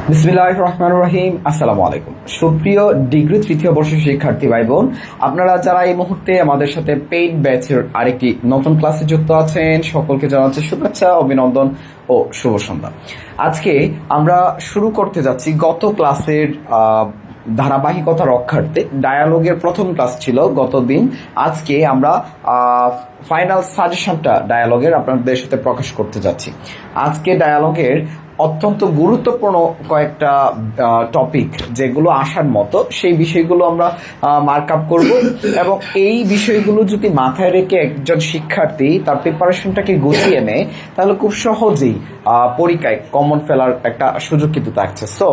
বিসমিল্লাহির রহমানির রহিম। আসসালামু আলাইকুম। সুপ্রিয় ডিগ্রি তৃতীয় বর্ষের শিক্ষার্থী ভাই বোন, আপনারা যারা এই মুহূর্তে আমাদের সাথে পেইড ব্যাচের আরেকটি নতুন ক্লাসে যুক্ত আছেন, সকলকে জানাচ্ছি শুভেচ্ছা, অভিনন্দন ও শুভ সন্ধ্যা। আজকে আমরা শুরু করতে যাচ্ছি গত ক্লাসের ধারাবাহিকতা রক্ষার্থে। ডায়ালগের প্রথম ক্লাস ছিল গতদিন। আজকে আমরা ফাইনাল সাজেশনটা ডায়ালগের আপনাদের সাথে প্রকাশ করতে যাচ্ছি। আজকে ডায়ালগের অত্যন্ত গুরুত্বপূর্ণ কয়েকটা টপিক যেগুলো আসার মতো, সেই বিষয়গুলো আমরা মার্ক আপ করব এবং এই বিষয়গুলো যদি মাথায় রেখে একজন শিক্ষার্থী তার প্রিপারেশনটাকে গুছিয়ে নেয়, তাহলে খুব সহজেই পরীক্ষায় কমন ফেলার একটা সুযোগ কিন্তু থাকছে। সো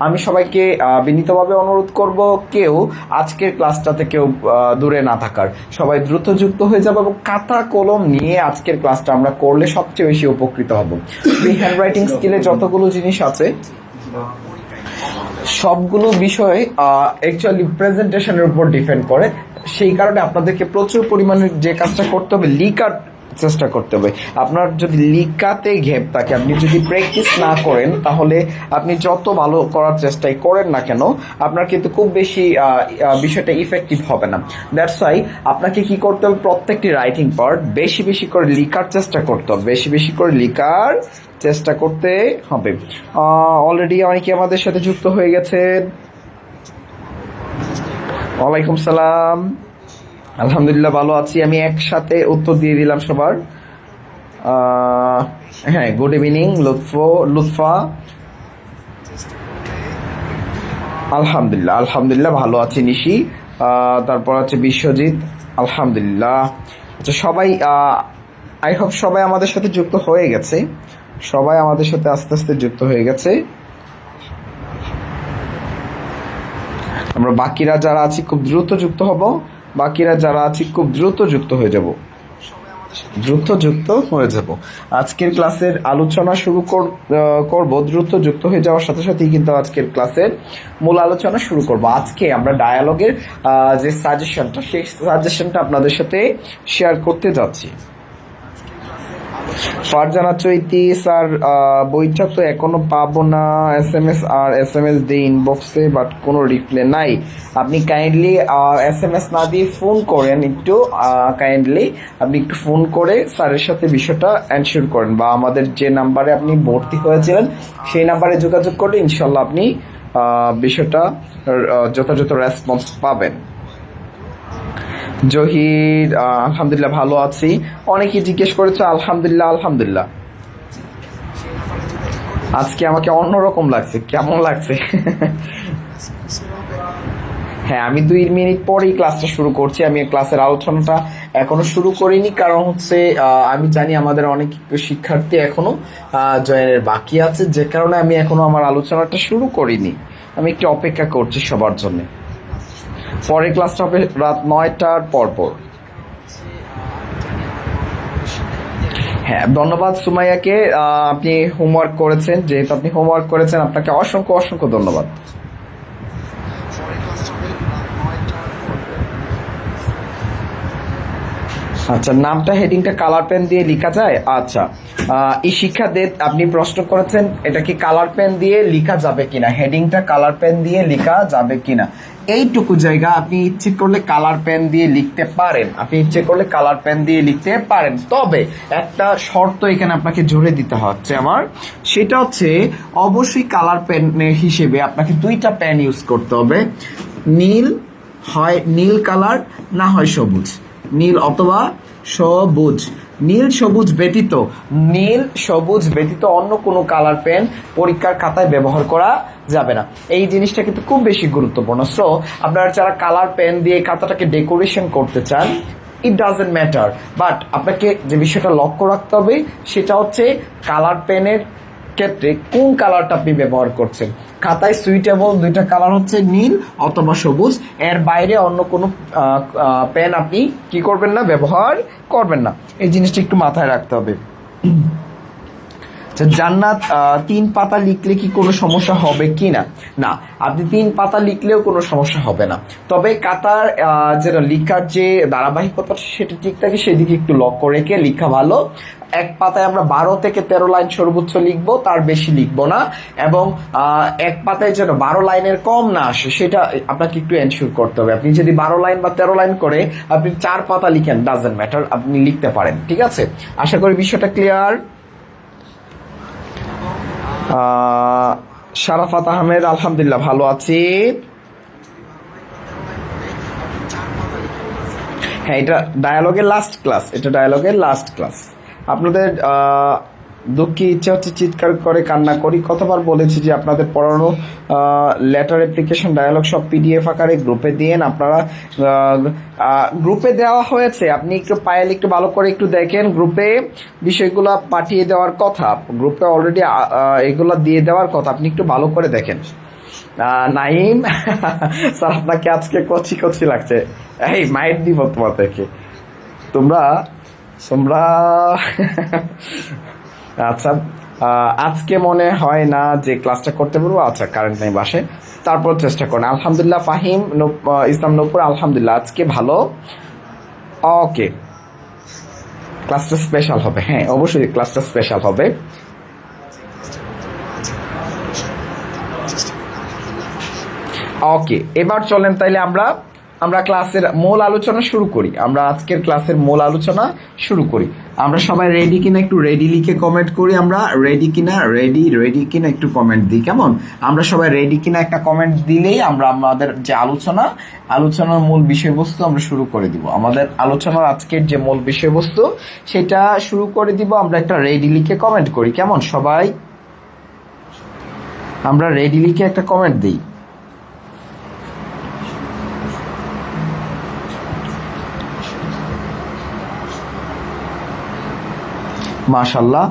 আমি সবাইকে বিনীতভাবে অনুরোধ করব, কেউ আজকের ক্লাসটাতে কেউ দূরে না থাকার, সবাই দ্রুত যুক্ত হয়ে যাবে এবং খাতা কলম নিয়ে আজকের ক্লাসটা আমরা করলে সবচেয়ে বেশি উপকৃত হব। এই হ্যান্ডরাইটিং স্কিলে যতগুলো জিনিস আছে সবগুলো বিষয় অ্যাকচুয়ালি প্রেজেন্টেশনের উপর ডিপেন্ড করে। সেই কারণে আপনাদেরকে প্রচুর পরিমাণে যে কাজটা করতে হবে, লিখার চেষ্টা করতে হবে। আপনার যদি লিখাতে ঘেপ থাকে, আপনি যদি প্র্যাকটিস না করেন, তাহলে আপনি যত ভালো করার চেষ্টাই করেন না কেন, আপনার কিন্তু খুব বেশি বিষয়টা ইফেক্টিভ হবে না। দ্যাটস ওয়াই আপনাকে কি করতে হবে, প্রত্যেকটি রাইটিং পার্ট বেশি বেশি করে লিখার চেষ্টা করতে হবে, বেশি বেশি করে লিখার চেষ্টা করতে হবে। অলরেডি অনেকে আমাদের সাথে যুক্ত হয়ে গেছেন। ওয়ালাইকুম সালাম। আলহামদুলিল্লাহ ভালো আছি। আমি একসাথে উত্তর দিয়ে দিলাম সবার। হ্যাঁ, গুড ইভিনিং লুৎফা। আলহামদুলিল্লাহ আলহামদুলিল্লাহ ভালো আছি নিশি। তারপর আছে বিশ্বজিৎ। আলহামদুলিল্লাহ। আচ্ছা, সবাই আই হোপ সবাই আমাদের সাথে যুক্ত হয়ে গেছে, সবাই আমাদের সাথে আস্তে আস্তে যুক্ত হয়ে গেছে। আমরা বাকিরা যারা আছি খুব দ্রুত যুক্ত হব, বাকিরা যারা আছি খুব দ্রুত যুক্ত হয়ে যাব, দ্রুত যুক্ত হয়ে যাব। আজকের ক্লাসের আলোচনা শুরু করব দ্রুত যুক্ত হয়ে যাওয়ার সাথে সাথেই কিন্তু আজকের ক্লাসের মূল আলোচনা শুরু করব। আজকে আমরা ডায়ালগের যে সাজেশনটা, সেই সাজেশনটা আপনাদের সাথে শেয়ার করতে যাচ্ছি। ফারজানা চৈতি স্যার, বইটা তো এখনো পাবো না, এসএমএস দিই ইনবক্সে, বাট কোনো রিপ্লাই নাই। আপনি কাইন্ডলি এসএমএস না দিয়ে ফোন করেন, একটু কাইন্ডলি আপনি একটু ফোন করে স্যারের সাথে বিষয়টা এনশিওর করেন, বা আমাদের যে নাম্বারে আপনি ভর্তি হয়েছিলেন সেই নাম্বারে যোগাযোগ করলে ইনশাল্লাহ আপনি বিষয়টা যথাযথ রেসপন্স পাবেন। জহির, আলহামদুলিল্লাহ ভালো আছি। অনেকে জিজ্ঞেস করেছে। আলহামদুলিল্লাহ আলহামদুলিল্লাহ। আজকে আমাকে অন্যরকম লাগছে, কেমন লাগছে? হ্যাঁ, আমি 2 মিনিট পরেই ক্লাসটা শুরু করছি। আমি ক্লাসের আলোচনাটা এখনো শুরু করিনি, কারণ হচ্ছে আমি জানি আমাদের অনেক শিক্ষার্থী এখনো জয়েনের বাকি আছে, যে কারণে আমি এখনো আমার আলোচনাটা শুরু করিনি। আমি একটু অপেক্ষা করছি সবার জন্য। পরের ক্লাসটা হবে রাত 9টার পর। হ্যাঁ, ধন্যবাদ সুমাইয়াকে। আপনি হোমওয়ার্ক করেছেন, যেহেতু আপনি হোমওয়ার্ক করেছেন আপনাকে অসংখ্য অসংখ্য ধন্যবাদ। আচ্ছা, নামটা হেডিংটা কালার পেন দিয়ে লেখা যায়? আচ্ছা, এই শিক্ষার্থী আপনি প্রশ্ন করেছেন এটা কি কালার পেন দিয়ে লেখা যাবে কিনা, হেডিংটা কালার পেন দিয়ে লেখা যাবে কিনা। এইটুকু জায়গা আপনি ইচ্ছে করলে কালার পেন দিয়ে লিখতে পারেন, আপনি ইচ্ছে করলে কালার পেন দিয়ে লিখতে পারেন, তবে একটা শর্ত এখানে আপনাকে জুড়ে দিতে হচ্ছে আমার, সেটা হচ্ছে অবশ্যই কালার পেন হিসেবে আপনাকে 2টা পেন ইউজ করতে হবে। নীল, হয় নীল কালার, না হয় সবুজ। নীল অথবা সবুজ। নীল সবুজ ব্যতীত অন্য কোনো কালার পেন পরীক্ষার খাতায় ব্যবহার করা যাবে না। এই জিনিসটা কিন্তু খুব বেশি গুরুত্বপূর্ণ। সো আপনারা যারা কালার পেন দিয়ে খাতাটাকে ডেকোরেশন করতে চান, ইট ডাজেন্ট ম্যাটার, বাট আপনাকে যে বিষয়টা লক্ষ্য রাখতে হবে সেটা হচ্ছে কালার পেনের ক্ষেত্রে কোন কালারটা আপনি ব্যবহার করছেন। খাতায় সুইটেবল 2টা কালার হচ্ছে নীল অথবা সবুজ, এর বাইরে অন্য কোনো পেন আপনি কি করবেন না, ব্যবহার করবেন না। এই জিনিসটা একটু মাথায় রাখতে হবে। জান্নাত, 3 পাতা লিখলে কি কোনো সমস্যা হবে কি না? না, আপনি 3 পাতা লিখলেও কোনো সমস্যা হবে না, তবে কাতার যেটা লেখার যে ধারাবাহিকতা সেটা ঠিক থাকে, সেদিকে একটু লক্ষ্য রেখে লেখা ভালো। এক পাতায় আমরা 12 থেকে 13 লাইন সর্বোচ্চ লিখবো, তার বেশি লিখবো না। এবং এক পাতায় যেন 12 লাইনের কম না আসে সেটা আপনাকে একটু এনশিওর করতে হবে। আপনি যদি 12 লাইন বা 13 লাইন করে আপনি 4 পাতা লিখেন, ডাজন্ট ম্যাটার, আপনি লিখতে পারেন। ঠিক আছে, আশা করি বিষয়টা ক্লিয়ার। শারাফাত আহমেদ, আলহামদুলিল্লাহ ভালো আছি। হ্যাঁ, এটা ডায়ালগের লাস্ট ক্লাস। আপনাদের দুঃখী ইচ্ছা হচ্ছে চিৎকার করে কান্না করি। কতবার বলেছি যে আপনাদের পড়ানো লেটার, অ্যাপ্লিকেশন, ডায়ালগ সব পিডিএফ আকারে গ্রুপে দিয়েন। আপনারা গ্রুপে দেওয়া হয়েছে, আপনি একটু পায়েল একটু ভালো করে একটু দেখেন। গ্রুপে বিষয়গুলো পাঠিয়ে দেওয়ার কথা, গ্রুপে অলরেডি এগুলো দিয়ে দেওয়ার কথা, আপনি একটু ভালো করে দেখেন। নাইম স্যার, আপনাকে আজকে কচি কচি লাগছে। এই মাইট দিব তোমাদেরকে, তোমরা আচ্ছা, আজকে মনে হয় না যে ক্লাসটা করতে পারবো। আচ্ছা, কারেন্ট নেই বাসে, তারপর চেষ্টা করেন। আলহামদুলিল্লাহ ফাহিম ইসলাম নূপুর, আলহামদুলিল্লাহ আজকে ভালো। ওকে, ক্লাসটা স্পেশাল হবে। হ্যাঁ, অবশ্যই ক্লাসটা স্পেশাল হবে। ওকে, এবার চলেন তাইলে আমরা ক্লাসের মূল আলোচনা শুরু করি। আমরা আজকের ক্লাসের মূল আলোচনা শুরু করি। আমরা সবাই রেডি কিনা একটু রেডি লিখে কমেন্ট করি। আমরা রেডি কিনা, রেডি কিনা একটু কমেন্ট দিই, কেমন? আমরা সবাই রেডি কিনা একটা কমেন্ট দিলেই আমরা আমাদের যে আলোচনার মূল বিষয়বস্তু আমরা শুরু করে দিব। আমাদের আলোচনার আজকের যে মূল বিষয়বস্তু সেটা শুরু করে দিব। আমরা একটা রেডি লিখে কমেন্ট করি, কেমন? সবাই আমরা রেডি লিখে একটা কমেন্ট দিই। মাশাআল্লাহ,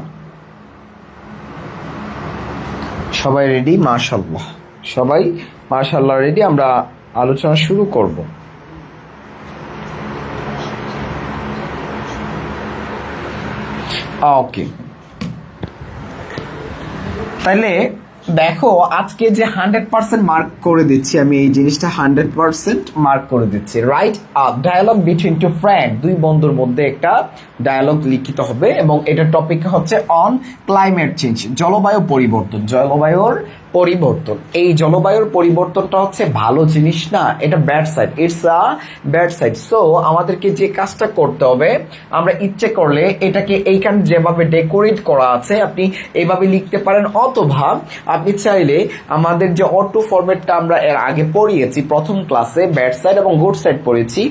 সবাই রেডি? মাশাআল্লাহ, সবাই মাশাআল্লাহ রেডি। আমরা আলোচনা শুরু করব। ওকে, তাইলে দেখো, আজকে যে 100% মার্ক করে দিচ্ছি আমি, এই জিনিসটা 100% মার্ক করে দিচ্ছি। Write dialogue between two friend, দুই বন্ধুর মধ্যে একটা ডায়ালগ লিখিত হবে এবং এটা টপিক হচ্ছে অন ক্লাইমেট চেঞ্জ, জলবায়ুর পরিবর্তন। এই জলবায়ুর পরিবর্তনটা হচ্ছে ভালো জিনিস না, এটা bad side, it's a bad side. So আমাদেরকে যে কাজটা করতে হবে, আমরা ইচ্ছে করলে এটাকে এইখানে যেভাবে ডেকোরেট করা আছে আপনি এইভাবে লিখতে পারেন, অথবা আপনি চাইলে আমাদের যে অটো ফরম্যাটটা আমরা এর আগে পড়িয়েছি প্রথম ক্লাসে, ব্যাড সাইড এবং গুড সাইড পড়েছি,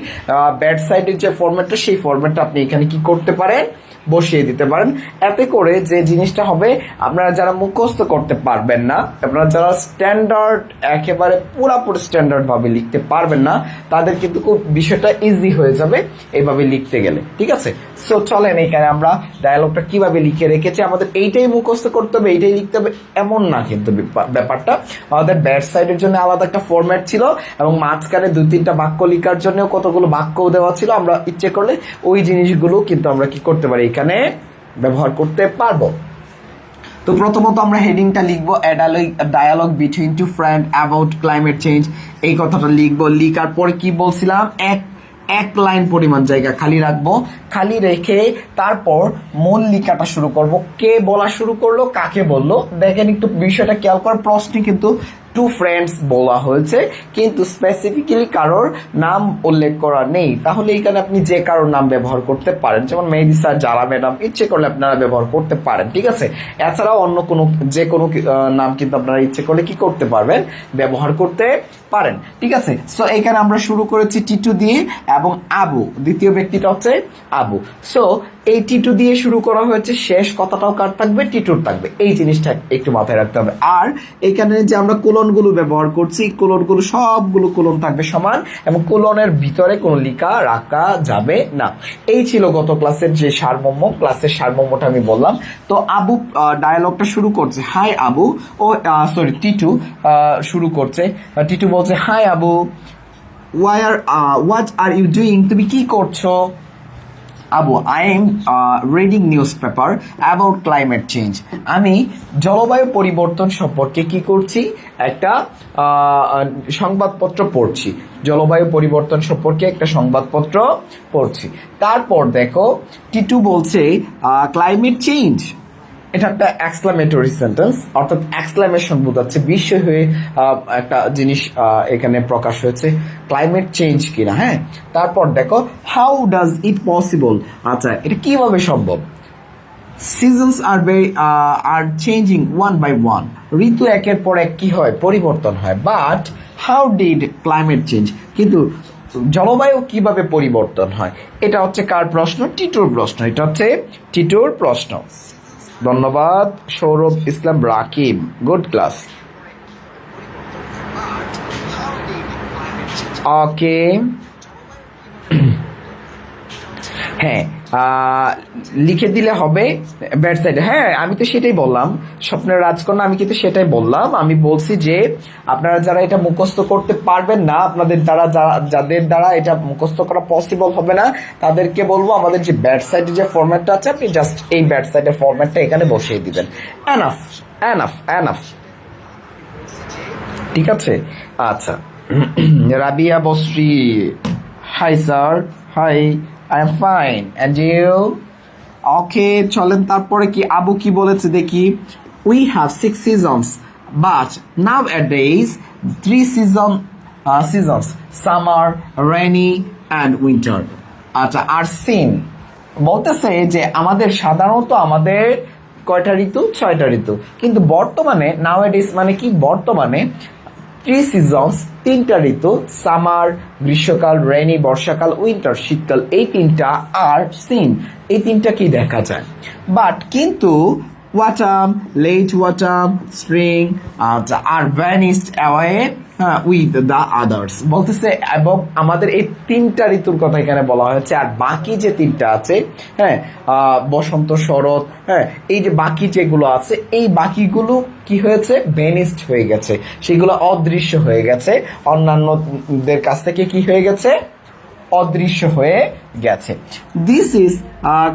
ব্যাড সাইডের যে ফরম্যাটটা সেই ফরম্যাটটা আপনি এখানে কি করতে পারেন, বসিয়ে দিতে পারেন। এতে করে যে জিনিসটা হবে, আপনারা যারা মুখস্থ করতে পারবেন না, আপনারা যারা স্ট্যান্ডার্ড একেবারে পুরোপুরি স্ট্যান্ডার্ড ভাবে লিখতে পারবেন না, তাদের কিন্তু খুব বিষয়টা ইজি হয়ে যাবে এইভাবে লিখতে গেলে। ঠিক আছে, সো চলেন এখানে আমরা ডায়ালগটা কিভাবে লিখে রেখেছি, আমাদের এইটাই মুখস্থ করতে হবে, এইটাই লিখতে হবে এমন না কিন্তু ব্যাপারটা। আমাদের ব্যাড সাইডের জন্য আলাদা একটা ফরম্যাট ছিল এবং মাঝখানে 2-3টা বাক্য লেখার জন্য কতগুলো বাক্য দেওয়া ছিল। আমরা ইচ্ছে করলে ওই জিনিসগুলো কিন্তু আমরা কি করতে পারি, এখানে ব্যবহার করতে পারবো। তো প্রথমত আমরা হেডিংটা লিখবো, dialogue between two friend about climate change. এই কথাটা লিখবো। লিখার পরে কি বলছিলাম, এক লাইন পরিমাণ জায়গা খালি রাখবো। খালি রেখে তারপর মূল লেখাটা শুরু করব। কে বলা শুরু করলো, কাকে বললো, দেখেন একটু বিষয়টা খেয়াল করে। প্রশ্নে কিন্তু টু ফ্রেন্ডস বলা হয়েছে, কিন্তু স্পেসিফিক্যালি কারোর নাম উল্লেখ করা নেই। তাহলে এখানে আপনি যে কারোর নাম ব্যবহার করতে পারেন, যেমন মেহেদি স্যার, জারা ম্যাডাম, ইচ্ছে করলে আপনারা ব্যবহার করতে পারেন। ঠিক আছে, এছাড়াও অন্য কোনো যে কোনো নাম কিন্তু আপনারা ইচ্ছে করলে কি করতে পারবেন, ব্যবহার করতে পারেন। ঠিক আছে, সো এখানে আমরা শুরু করেছি টিটু দিয়ে এবং আবু, দ্বিতীয় ব্যক্তিটা হচ্ছে আবু। সো এই টিটু দিয়ে শুরু করা হয়েছে, শেষ কথাটাও কার থাকবে, টিটুর থাকবে। এই জিনিসটা একটু মাথায় রাখতে হবে। আর এখানে যে আমরা কোলনগুলো ব্যবহার করছি, কোলনগুলো সবগুলো কোলন থাকবে সমান এবং কোলনের ভিতরে কোনো লেখা রাখা যাবে না। এই ছিল গত ক্লাসের যে সারমর্ম, ক্লাসের সারমর্মটা আমি বললাম। তো আবু ডায়ালগটা শুরু করছে, হাই আবু, টিটু শুরু করছে। টিটু বলছে, hi Abu, what are you doing, তুমি কি করছো? Abu, I am reading newspaper about climate change. আমি জলবায়ু পরিবর্তন সম্পর্কে কি করছি, একটা সংবাদপত্র পড়ছি। জলবায়ু পরিবর্তন সম্পর্কে একটা সংবাদপত্র পড়ছি। তারপর দেখো টিটু বলছে ক্লাইমেট চেঞ্জ, এটা একটা এক্সক্লামেটরি সেন্টেন্স, অর্থাৎ এক্সক্লামেশন বোঝাচ্ছে, বিস্ময় হয়ে একটা জিনিস এখানে প্রকাশ হয়েছে, ক্লাইমেট চেঞ্জ কিনা। হ্যাঁ, তারপর দেখো হাউ ডাজ ইট পসিবল, আচ্ছা এটা কিভাবে সম্ভব। Seasons are changing one by one, ঋতু একের পর এক কি হয়, পরিবর্তন হয়। But how did climate change, কিন্তু জলবায়ু কিভাবে পরিবর্তন হয়, এটা হচ্ছে কার প্রশ্ন, টিটুর প্রশ্ন। এটা হচ্ছে টিটুর প্রশ্ন। ধন্যবাদ সৌরভ ইসলাম রাকিব, গুড ক্লাস। ওকে, হ্যাঁ লিখে দিলে হবে ব্যাড সাইড। হ্যাঁ আমি তো সেটাই বললাম, স্বপ্নের রাজকন্যা, আমি কিন্তু সেটাই বললাম। আমি বলছি যে আপনারা যারা এটা মুখস্থ করতে পারবেন না, আপনাদের দ্বারা যাদের দ্বারা এটা মুখস্থ করা পসিবল হবে না, তাদেরকে বলবো আমাদের যে ব্যাড সাইডের যে ফরম্যাটটা আছে, আপনি জাস্ট এই ব্যাড সাইডের ফরম্যাটটা এখানে বসিয়ে দিবেন। এনাফ এনাফ এনাফ, ঠিক আছে। আচ্ছা, Rabia Basri, hi sir, hi, I am fine and you. Okay, চলেন তারপরে কি আবু কি বলেছে দেখি। We have 6 seasons but nowadays 3 seasons, summer, rainy and winter. আচ্ছা, আর সিন বলতেছে যে আমাদের সাধারণত আমাদের কয়টা ঋতু, 6টা ঋতু, কিন্তু বর্তমানে নাও এ ডেজ মানে কি, বর্তমানে 3 seasons, 3টা ঋতু, সামার গ্রীষ্মকাল, রেনি বর্ষাকাল, উইন্টার শীতকাল, এই 3টা, আর সিন এই 3টা কি দেখা যায়। বাট কিন্তু autumn, late autumn, spring are vanished away with the others, বলতেছে এবং আমাদের এই 3টা ঋতুর কথা এখানে বলা হয়েছে। আর বাকি যে 3টা আছে, হ্যাঁ বসন্ত, শরৎ, হ্যাঁ এই যে বাকি যেগুলো আছে, এই বাকিগুলো কি হয়েছে, ভ্যানিসড হয়ে গেছে, সেগুলো অদৃশ্য হয়ে গেছে, অন্যান্যদের কাছ থেকে কি হয়ে গেছে, অদৃশ্য হয়ে গেছে। দিস ইজ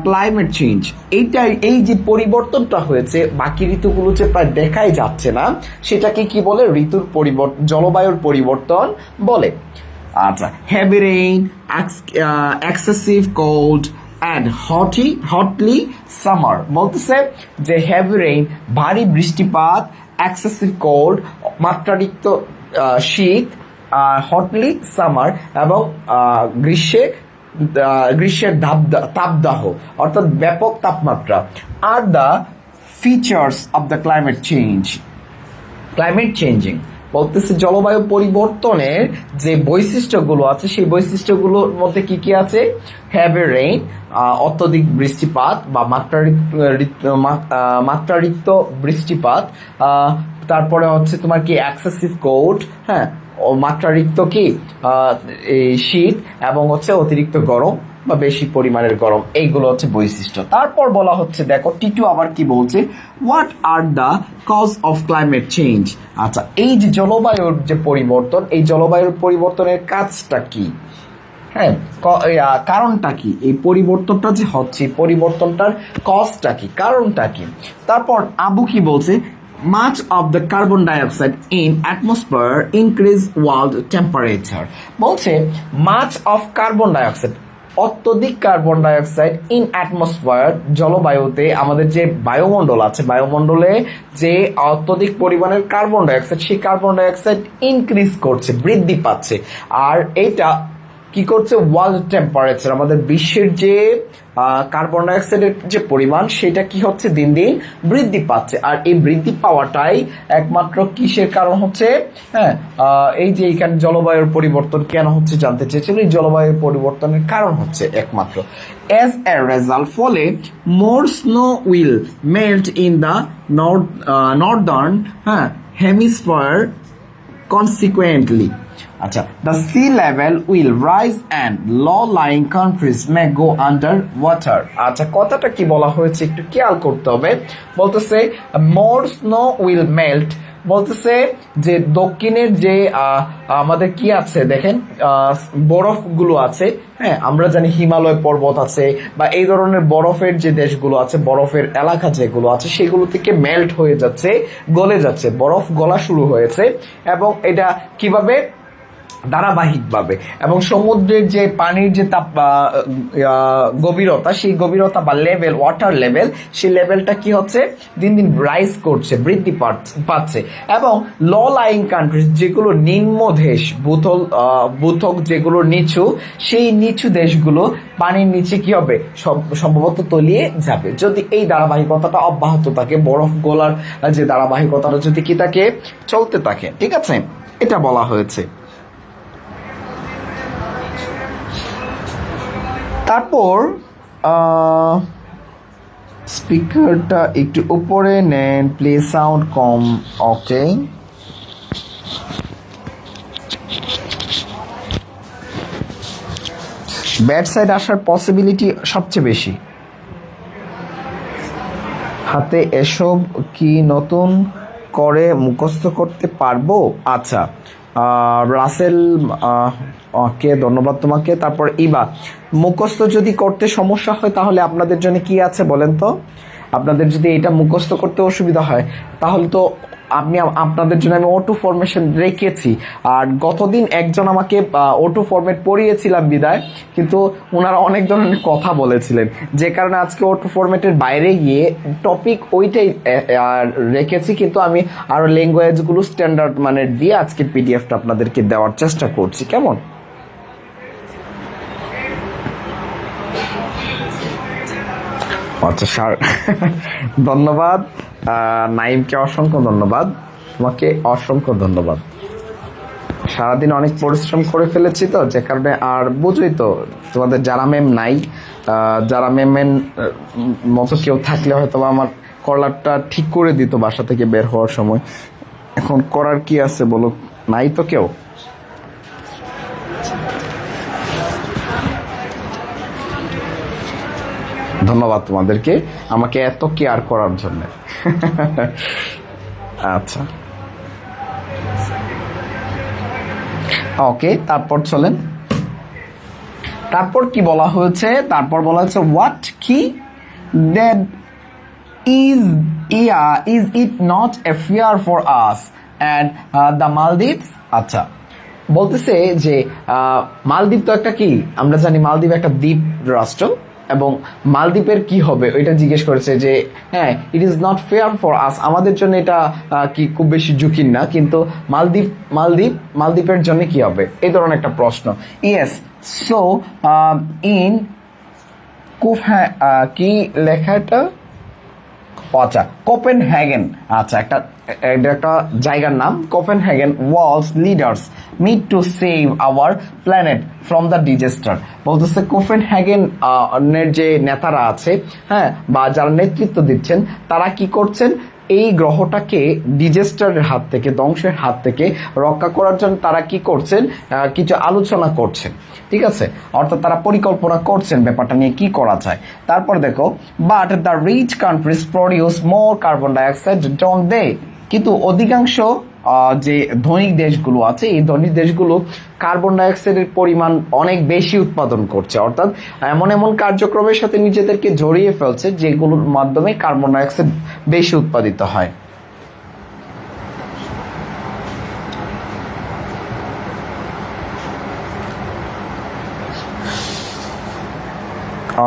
ক্লাইমেট চেঞ্জ, এইটাই, এই যে পরিবর্তনটা হয়েছে, বাকি ঋতুগুলো যে প্রায় দেখাই যাচ্ছে না, সেটাকে কি বলে, ঋতুর পরিবর্তন, জলবায়ুর পরিবর্তন বলে। আচ্ছা, heavy rain, excessive cold and hotly summer, বলতেছে যে হেভি রেইন ভারী বৃষ্টিপাত, এক্সেসিভ কোল্ড মাত্রাতিরিক্ত শীত, হটলি সামার এবং গ্রীষ্মের তাপদাহ অর্থাৎ ব্যাপক তাপমাত্রা, are the features of the climate changing, বলতেছে জলবায়ু পরিবর্তনের যে বৈশিষ্ট্যগুলো আছে, সেই বৈশিষ্ট্যগুলোর মধ্যে কি কি আছে, হেভি রেইন অত্যধিক বৃষ্টিপাত বা মাত্রাতিরিক্ত বৃষ্টিপাত, তারপরে হচ্ছে তোমার কি এক্সেসিভ কোল্ড, হ্যাঁ মাত্রাতিরিক্ত কি এই শীত, এবং হচ্ছে অতিরিক্ত গরম বা বেশি পরিমাণের গরম, এইগুলো হচ্ছে বৈশিষ্ট্য। তারপর বলা হচ্ছে, দেখো টিটু আবার কি বলছে, what are the cause of climate change. আচ্ছা, এই যে জলবায়ুর যে পরিবর্তন, এই জলবায়ুর পরিবর্তনের কাজটা কি, হ্যাঁ কারণটা কি, এই পরিবর্তনটা যে হচ্ছে, পরিবর্তনটার কজটা কি, কারণটা কি। তারপর আবু কি বলছে, much of the carbon dioxide in atmosphere increase world temperature, বলছে much of carbon dioxide, অত্যধিক কার্বন ডাইঅক্সাইড ইন অ্যাটমসফিয়ার, জলবায়ুতে, আমাদের যে বায়ুমণ্ডল আছে, বায়ুমণ্ডলে যে অত্যধিক পরিমাণের কার্বন ডাইঅক্সাইড, সেই কার্বন ডাইঅক্সাইড ইনক্রিজ করছে, বৃদ্ধি পাচ্ছে। আর এইটা কি করছে, ওয়ার্ল্ড টেম্পারেচার, আমাদের বিশ্বের যে কার্বন ডাইঅক্সাইডের যে পরিমাণ, সেটা কি হচ্ছে, দিন দিন বৃদ্ধি পাচ্ছে। আর এই বৃদ্ধি পাওয়াটাই একমাত্র কিসের কারণ হচ্ছে, হ্যাঁ এই যে এখানে জলবায়ুর পরিবর্তন কেন হচ্ছে জানতে চেয়েছিল, এই জলবায়ুর পরিবর্তনের কারণ হচ্ছে একমাত্র অ্যাজ এ রেজাল্ট, ফলে more snow will melt in the northern hemisphere consequently, আচ্ছা, the sea level will rise and low-lying countries may go under water. আচ্ছা, কথাটা কি বলা হয়েছে একটু খেয়াল করতে হবে। বলতেছে more snow will melt, বলতেছে যে দক্ষিণের যে আমাদের কি আছে দেখেন বরফগুলো আছে, হ্যাঁ আমরা জানি হিমালয় পর্বত আছে বা এই ধরনের বরফের যে দেশগুলো আছে, বরফের এলাকা যেগুলো আছে সেগুলো থেকে মেল্ট হয়ে যাচ্ছে, গলে যাচ্ছে, বরফ গলা শুরু হয়েছে। এবং এটা কিভাবে? ধারাবাহিকভাবে। এবং সমুদ্রের যে পানির যে গভীরতা, সেই গভীরতা বা লেভেল, ওয়াটার লেভেল, সেই লেভেলটা কি হচ্ছে দিন দিন রাইজ করছে, বৃদ্ধি পাচ্ছে। এবং লো লাইং কান্ট্রিজ যেগুলো নিম্ন দেশ, ভূত্বক যেগুলো নিচু, সেই নিচু দেশগুলো পানির নিচে কি হবে সম্ভবত তলিয়ে যাবে যদি এই ধারাবাহিকতাটা অব্যাহত থাকে, বরফ গলার যে ধারাবাহিকতাটা যদি কি থাকে চলতে থাকে। ঠিক আছে, এটা বলা হয়েছে। তারপর স্পিকারটা একটু উপরে নেন please, sound com. Okay, bad side আসার পসিবিলিটি সবচেয়ে বেশি। হাতে এসব কি নতুন করে মুখস্থ করতে পারবো? আচ্ছা, রাসেল কে ধন্যবাদ তোমাকে। তারপর ইবা, মুখস্থ যদি করতে সমস্যা হয় তাহলে আপনাদের জন্য কি আছে বলেন তো? আপনাদের যদি এটা মুখস্থ করতে অসুবিধা হয় তাহলে তো আপনাদের জন্য আমি অটো ফরমেশন রেখেছি। আর গতদিন একজন আমাকে অটো ফরমেট পড়িয়েছিলাম বিদায়, কিন্তু ওনারা অনেক ধরনের কথা বলেছিলেন, যে কারণে আজকে অটো ফরমেটের বাইরে গিয়ে টপিক ওইটাই রেখেছি, কিন্তু আমি আরো ল্যাঙ্গুয়েজগুলো স্ট্যান্ডার্ড মানের দিয়ে আজকে পিডিএফটা আপনাদেরকে দেওয়ার চেষ্টা করছি। কেমন? আচ্ছা স্যার, ধন্যবাদ। নাইমকে অসংখ্য ধন্যবাদ, তোমাকে অসংখ্য ধন্যবাদ। সারাদিন অনেক পরিশ্রম করে ফেলেছি তো, যে কারণে আর বুঝোই তো তোমাদের যারা ম্যাম নাই, যারা ম্যামের মতো কেউ থাকলে হয়তো আমার কলারটা ঠিক করে দিত বাসা থেকে বের হওয়ার সময়। এখন করার কি আছে বলো, নাই তো কেউ। ধন্যবাদ তোমাদেরকে আমাকে এত কেয়ার করার জন্য। আচ্ছা, ওকে, তারপর চলেন। তারপর কি বলা হয়েছে? তারপর বলা হয়েছে হোয়াট কি that is it not a fear for us and the Maldives. আচ্ছা, বলতেছে যে মালদ্বীপ তো একটা কি, আমরা জানি মালদ্বীপ একটা দ্বীপ রাষ্ট্র, এবং মালদ্বীপের কি হবে ওইটা জিজ্ঞেস করেছে যে হ্যাঁ it is not fare for us, আমাদের জন্য এটা কি খুব বেশি ঝুঁকির না, কিন্তু মালদ্বীপের জন্য কি হবে, এই ধরনের একটা প্রশ্ন। ইয়েস, সো ইন কি লেখাটা? আচ্ছা, কোপেনহেগেন। আচ্ছা, এটা একটা জায়গার নাম। Copenhagen world's leaders meet to save our planet from the disaster. বলতেছে কোপেনহেগেন এর যে নেতারা আছে, হ্যাঁ, বা যারা নেতৃত্ব দিচ্ছেন, তারা কি করছেন, এই গ্রহটাকে ডিজাস্টারের হাত থেকে, ধ্বংসের হাত থেকে রক্ষা করার জন্য তারা কি করছেন, কিছু আলোচনা করছেন। ঠিক আছে, অর্থাৎ তারা পরিকল্পনা করছেন ব্যাপারটা নিয়ে কি করা যায়। তারপর দেখো, but the rich countries produce more carbon dioxide don't they, কিন্তু অধিকাংশ যে ধনী দেশগুলো আছে, এই ধনী দেশগুলো কার্বন ডাইঅক্সাইডের পরিমাণ অনেক বেশি উৎপাদন করছে, অর্থাৎ এমন এমন কার্যক্রমের সাথে নিজেদেরকে জড়িয়ে ফেলছে যেগুলোর মাধ্যমে কার্বন ডাইঅক্সাইড বেশি উৎপাদিত হয়।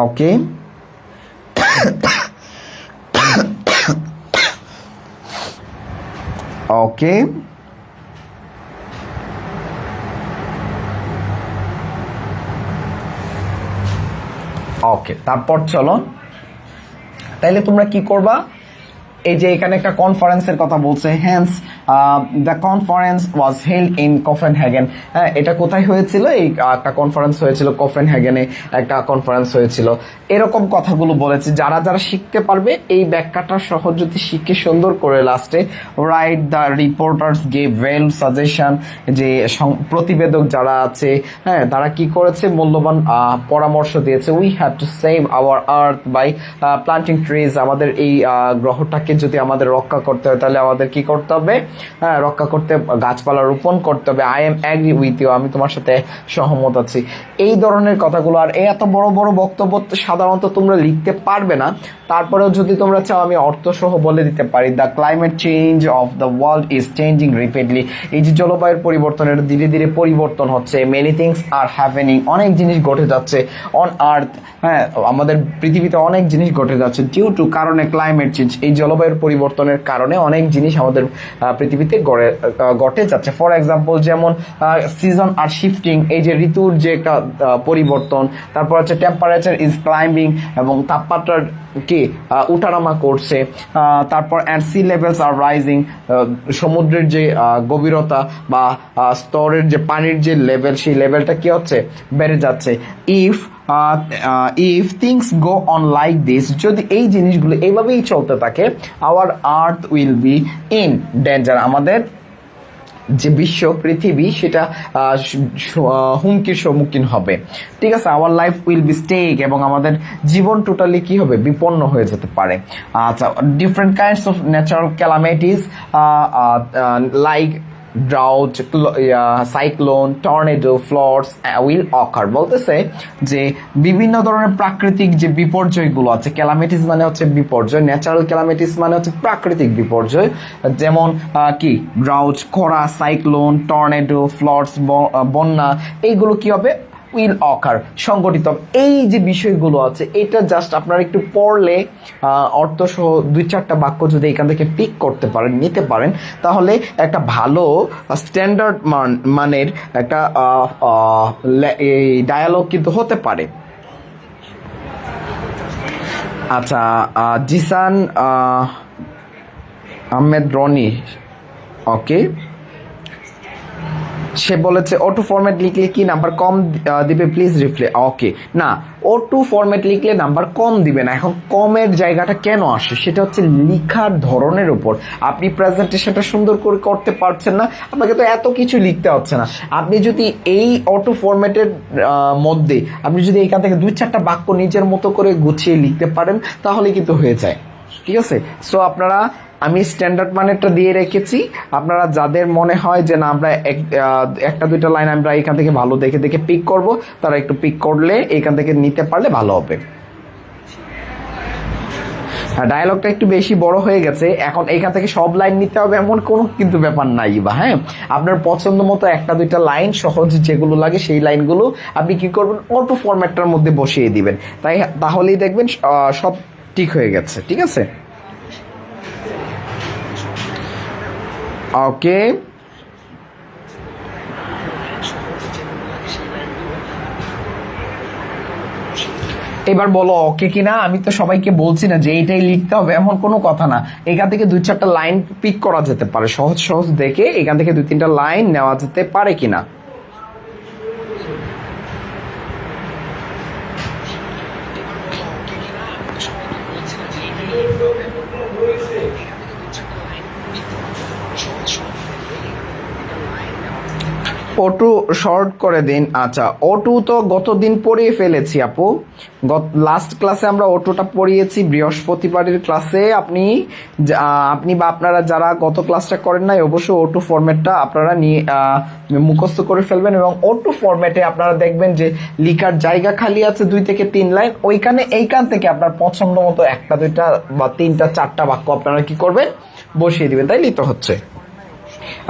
ওকে, ওকে, ওকে, তারপর চলো, তাইলে তোমরা কি করবা? এই যে এখানে একটা কনফারেন্সের কথা বলছে, hence the conference was held in Copenhagen. হ্যাঁ, এটা কোথায় হয়েছিল? এই একটা কনফারেন্স হয়েছিল কোপেনহেগেনে, একটা কনফারেন্স হয়েছিল। এরকম কথাগুলো বলেছে। যারা যারা শিখতে পারবে এই ব্যাখ্যাটা সহজ যদি শিখে সুন্দর করে লাস্টে write the reporters gave well suggestion, যে প্রতিবেদক যারা আছে, হ্যাঁ, তারা কি করেছে? মূল্যবান পরামর্শ দিয়েছে। We have to save our earth by planting trees. আমাদের এই গ্রহটাকে যদি আমাদের রক্ষা করতে হয় তাহলে আমাদের কি করতে হবে? হ্যাঁ, রক্ষা করতে গাছপালা রোপণ করতে হবে। I am agree with you, আমি তোমার সাথে সহমত আছি। এই ধরনের কথাগুলো। আর এত বড় বড় বক্তব্য সাধারণত তোমরা লিখতে পারবে না, তারপরেও যদি তোমরা চাও আমি অর্থ সহ বলে দিতে পারি। The climate change of the world is changing rapidly. এই যে জলবায়ুর পরিবর্তনের ধীরে ধীরে পরিবর্তন হচ্ছে। মেনি থিংস আর হ্যাপেনিং, অনেক জিনিস ঘটে যাচ্ছে অন আর্থ। হ্যাঁ, আমাদের পৃথিবীতে অনেক জিনিস ঘটে যাচ্ছে ডিউ টু, কারণে ক্লাইমেট চেঞ্জ, এই জলবায়ুর পরিবর্তনের কারণে অনেক জিনিস আমাদের পৃথিবীতে ঘটে যাচ্ছে। ফর এক্সাম্পল যেমন সিজন আর শিফটিং, এই যে ঋতুর যে একটা পরিবর্তন। তারপর হচ্ছে টেম্পারেচার ইজ ক্লাইম্বিং, এবং তাপমাত্রার কি উঠানামা করছে। তারপর and sea levels are rising, সমুদ্রের যে গভীরতা বা স্তরের যে পানির যে লেভেল, সেই লেভেলটা কি হচ্ছে? বেড়ে যাচ্ছে। If things go on like this, যদি এই জিনিসগুলো এইভাবেই চলতে থাকে, our earth will be in danger, আমাদের যে বিশ্ব পৃথিবী সেটা হুমকির সম্মুখীন হবে। ঠিক আছে, our life will be stake, এবং আমাদের জীবন টোটালি কি হবে? বিপন্ন হয়ে যেতে পারে। আচ্ছা, different kinds of natural calamities like drought, cyclone, tornado, floods will occur. বলতেছে যে বিভিন্ন ধরনের প্রাকৃতিক যে বিপর্যয়গুলো আছে, ক্যালামিটিস মানে হচ্ছে বিপর্যয়, ন্যাচারাল ক্যালামিটিস মানে হচ্ছে প্রাকৃতিক বিপর্যয়, যেমন কি ড্রাউট, খরা, সাইক্লোন, টর্নেডো, ফ্লাডস, বন্যা, এইগুলো কি হবে? উইল অকার, সংগঠিত। এই যে বিষয়গুলো আছে, এটা জাস্ট আপনারা একটু পড়লে অর্থ সহ 2-4টা বাক্য যদি এখান থেকে পিক করতে পারেন, নিতে পারেন, তাহলে একটা ভালো স্ট্যান্ডার্ড মানের একটা এই ডায়ালগ কিন্তু হতে পারে। আচ্ছা, জিসান আহমেদ রনি, ওকে, সে বলেছে O2 ফরম্যাট লিখলে কি নাম্বার কম দিবে? Please reply. ওকে, না, O2 ফরম্যাট লিখলে নাম্বার কম দিবে না। এখন কমের জায়গাটা কেন আসে? সেটা হচ্ছে লিখার ধরনের উপর। আপনি প্রেজেন্টেশনটা সুন্দর করে করতে পারছেন না, আপনাকে তো এত কিছু লিখতে হচ্ছে না। আপনি যদি এই O2 ফরম্যাটের মধ্যে আপনি যদি এখান থেকে 2-4টা বাক্য নিজের মতো করে গুছিয়ে লিখতে পারেন, তাহলে কিন্তু হয়ে যায়। ঠিক আছে, সো আপনারা, আমি স্ট্যান্ডার্ড মানেরটা দিয়ে রেখেছি। আপনারা যাদের মনে হয় যে না আমরা 1-2টা লাইন আমরা এখান থেকে ভালো দেখে দেখে পিক করব, তারা একটু পিক করলে এখান থেকে নিতে পারলে ভালো হবে। ডায়ালগটা একটু বেশি বড় হয়ে গেছে, এখন এখান থেকে সব লাইন নিতে হবে এমন কোনো কিন্তু ব্যাপার নাই বা। হ্যাঁ, আপনার পছন্দ মতো 1-2টা লাইন সহজ যেগুলো লাগে সেই লাইনগুলো আপনি কি করবেন? O2 ফরম্যাটটার মধ্যে বসিয়ে দিবেন, তাহলেই দেখবেন সব ঠিক হয়ে গেছে। ঠিক আছে, ওকে। এবার বলো ওকে কিনা। আমি তো সবাইকে বলছি না যে এইটাই লিখতে হবে, এমন কোনো কথা না। এখান থেকে 2-4টা লাইন পিক করা যেতে পারে, সহজ সহজ দেখে এখান থেকে 2-3টা লাইন নেওয়া যেতে পারে কিনা। O2 শর্ট করে দিন। আচ্ছা, O2 তো গতদিন পড়িয়ে ফেলেছি আপু। লাস্ট ক্লাসে আমরা O2টা পড়িয়েছি বৃহস্পতিবারের ক্লাসে। আপনি বা আপনারা যারা গত ক্লাসটা করেন নাই, অবশ্যই O2 ফরম্যাটটা আপনারা নিয়ে মুখস্থ করে ফেলবেন। এবং O2 ফরম্যাটে আপনারা দেখবেন যে লিখার জায়গা খালি আছে 2-3 লাইন, এইখান থেকে আপনার পছন্দ মতো 1-2টা বা 3-4টা বাক্য আপনারা কি করবেন? বসিয়ে দিবেন। তাই লিখতে হচ্ছে,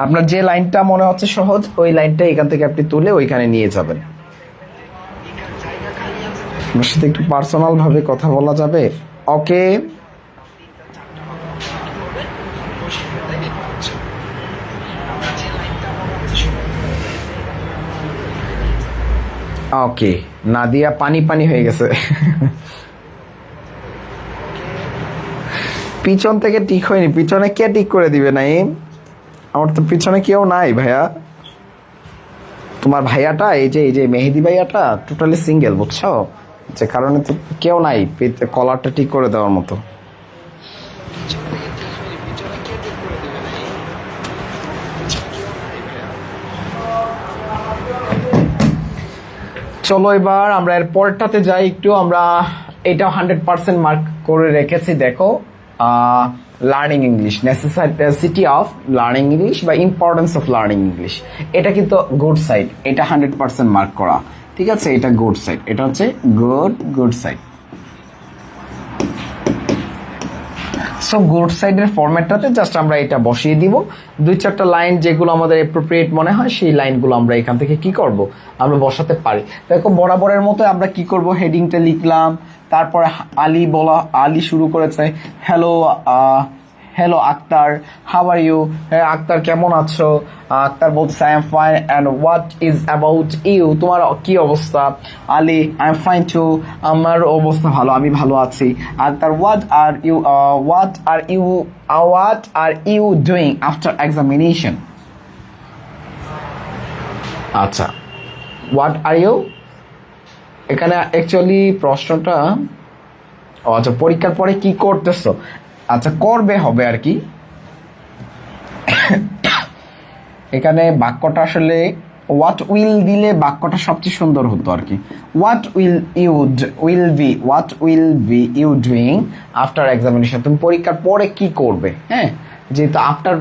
আপনার যে লাইনটা মনে হচ্ছে সহজ, ওই লাইনটা এখান থেকে আপনি তুলে ওইখানে নিয়ে যাবেন। আপনার সাথে একটু পার্সোনাল ভাবে কথা বলা যাবে? ওকে, ওকে। নাদিয়া পানি পানি হয়ে গেছে। পিছন থেকে ঠিক হয়নি, পিছনে কে ঠিক করে দিবে? না আমার তো পিছনে কেউ নাই ভাইয়া। তোমার ভাইয়াটা এই যে মেহেদি ভাইয়াটা টোটালি সিঙ্গেল, বুঝছো? যে কারণে তো কেউ নাই কলারটা ঠিক করে দেওয়ার মতো। চলো এবার আমরা এর পরেরটাতে যাই একটু। আমরা এটা 100% মার্ক করে রেখেছি। দেখো, learning English, necessity of learning English বা ইম্পর্টেন্স অফ লার্নিং ইংলিশ। এটা কিন্তু গুড সাইড, এটা 100% মার্ক করা, ঠিক আছে? এটা গুড সাইড, এটা হচ্ছে গুড সাইড। সো গুড সাইডের ফরম্যাটটাতে জাস্ট আমরা এটা বসিয়ে দিব। 2-4টা লাইন যেগুলো আমাদের অ্যাপ্রোপ্রিয়েট মনে হয় সেই লাইনগুলো আমরা এখান থেকে কি করব, আমরা বসাতে পারি। দেখো বরাবরের মতো আমরা কি করব, হেডিংটা লিখলাম, তারপরে আলী শুরু করেছে, hello Akhtar, how are you? হ্যাঁ আক্তার কেমন আছো? আক্তার বলছে I am fine and what is about you? তোমার কি অবস্থা? Ali I am fine too, আমার অবস্থা ভালো, আমি ভালো আছি। Akhtar what are you doing after examination? আচ্ছা, হোয়াট আর ইউ, এখানে অ্যাকচুয়ালি প্রশ্নটা, আচ্ছা পরীক্ষার পরে কি করতেছো, আচ্ছা করবে হবে আর কি। এখানে বাক্যটা আসলে হোয়াট উইল দিলে বাক্যটা সবচেয়ে সুন্দর হতো আর কি। What will be you doing after examination? তুমি পরীক্ষার পরে কি করবে? হ্যাঁ, যেহেতু আফটার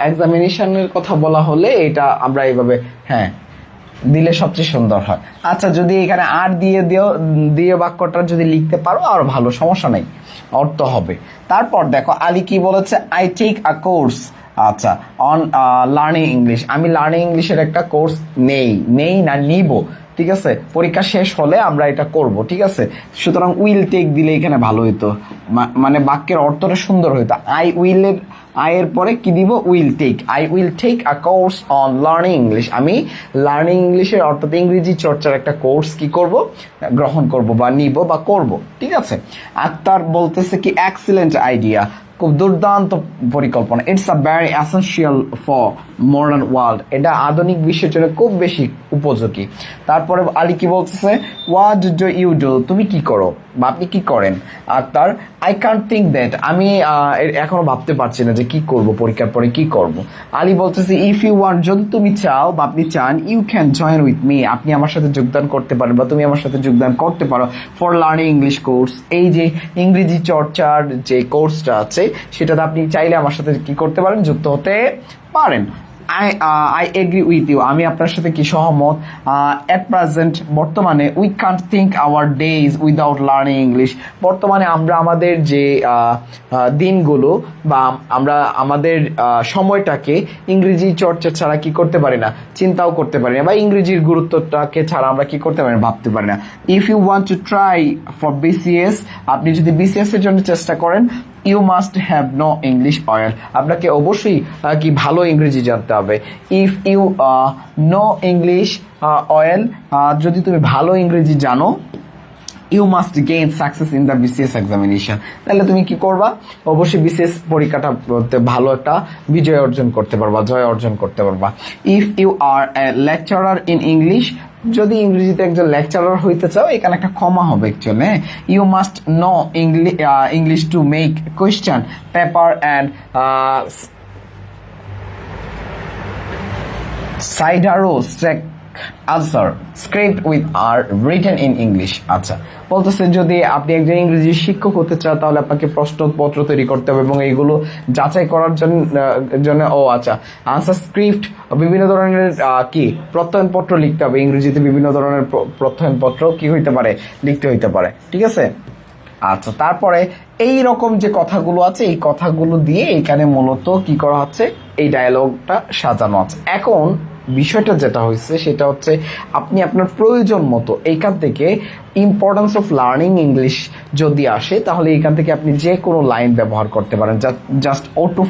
এক্সামিনেশনের কথা বলা হলে এটা আমরা এইভাবে হ্যাঁ দিলে সবচেয়ে সুন্দর হয়। আচ্ছা যদি এখানে আর দিয়ে বাক্যটা যদি লিখতে পারো আরো ভালো, সমস্যা নাই, অর্থ হবে। তারপর দেখো আলী কি বলেছে, আই টেক আ কোর্স, আচ্ছা অন লার্নিং ইংলিশ। আমি লার্নিং ইংলিশের একটা কোর্স নেই না নিব, ঠিক আছে? পরীক্ষা শেষ হলে আমরা এটা করব, ঠিক আছে? সুতরাং উইল টেক দিলে এখানে ভালো হইতো, মানে বাক্যের অর্থটা সুন্দর হইতো। আই এর পরে কি দিব, I will take a course on learning English. আমি লার্নিং ইংলিশের অর্থাৎ ইংরেজি চর্চার একটা কোর্স কি করব, গ্রহণ করব বা নিব বা করব, ঠিক আছে? আক্তার বলতেছে কি এক্সিলেন্ট আইডিয়া, খুব দুর্দান্ত পরিকল্পনা। It's a very essential for modern world, এটা আধুনিক বিশ্বের জন্য খুব বেশি উপযোগী। তারপরে আলী কি বলতেছে, হোয়াট ডু ইউ ডু, তুমি কি করো বা আপনি কি করেন? Akhtar I can't think that, আমি এখনো ভাবতে পারছি না যে কি করব, পরীক্ষার পরে কি করব। আলী বলতেছে ইফ ইউ ওয়ান্ট, যদি তুমি চাও বা আপনি চান, you can join with me, আপনি আমার সাথে যোগদান করতে পারেন বা তুমি আমার সাথে যোগদান করতে পারো ফর লার্নিং ইংলিশ কোর্স। এই যে ইংরেজি চর্চার যে কোর্সটা আছে সেটাতে আপনি চাইলে আমার সাথে কি করতে পারেন, যুক্ত হতে পারেন। আই এগ্রি উইথ ইউ, আমি আপনার সাথে কি সহমত। এট প্রেজেন্ট, বর্তমানে, we can't think hour days without learning English, বর্তমানে আমরা আমাদের যে দিনগুলো বা আমরা আমাদের সময়টাকে ইংরেজি চর্চা ছাড়া কি করতে পারি না, চিন্তাও করতে পারি না, বা ইংরেজির গুরুত্বটাকে ছাড়া আমরা কি করতে পারি না, ভাবতে পারি না। If you want to try for BCS, আপনি যদি বিসিএস এর জন্য চেষ্টা করেন, you must have know English well, আপনাকে অবশ্যই কি ভালো ইংরেজি জানতে হবে। If you know English well, যদি তুমি ভালো ইংরেজি জানো, you must gain success in the BCS examination, তাহলে তুমি কি করবা, অবশ্যই বিসিএস পরীক্ষাটা ভালো একটা বিজয় অর্জন করতে পারবা, জয় অর্জন করতে পারবা। If you are a lecturer in English, যদি ইংরেজিতে একজন লেকচারার হইতে চাও, এখানে একটা ক্ষমা হবে actually. You must know English to make question paper and সাইডারো answer script with are written in English. আচ্ছা বলতেছে যদি আপনি একজন ইংরেজি শিক্ষক হতে চান তাহলে আপনাকে প্রশ্নপত্র তৈরি করতে হবে এবং এইগুলো যাচাই করার জন্য আচ্ছা আনসার স্ক্রিপ্ট, বিভিন্ন ধরনের কি প্রত্যয়নপত্র লিখতে হবে, ইংরেজিতে বিভিন্ন ধরনের প্রত্যয়নপত্র কি হইতে পারে, লিখতে হইতে পারে, ঠিক আছে? আচ্ছা তারপরে এই রকম যে কথাগুলো আছে এই কথাগুলো দিয়ে এখানে মূলত কি করা হচ্ছে, এই ডায়ালগটা সাজানো আছে। এখন বিষয়টা যেটা হয়েছে সেটা হচ্ছে আপনি আপনার প্রয়োজন মতো এইখান থেকে ইম্পর্টেন্স অফ লার্নিং ইংলিশ যদি আসে তাহলে এইখান থেকে আপনি যে কোনো লাইন ব্যবহার করতে পারেন। জাস্ট অটো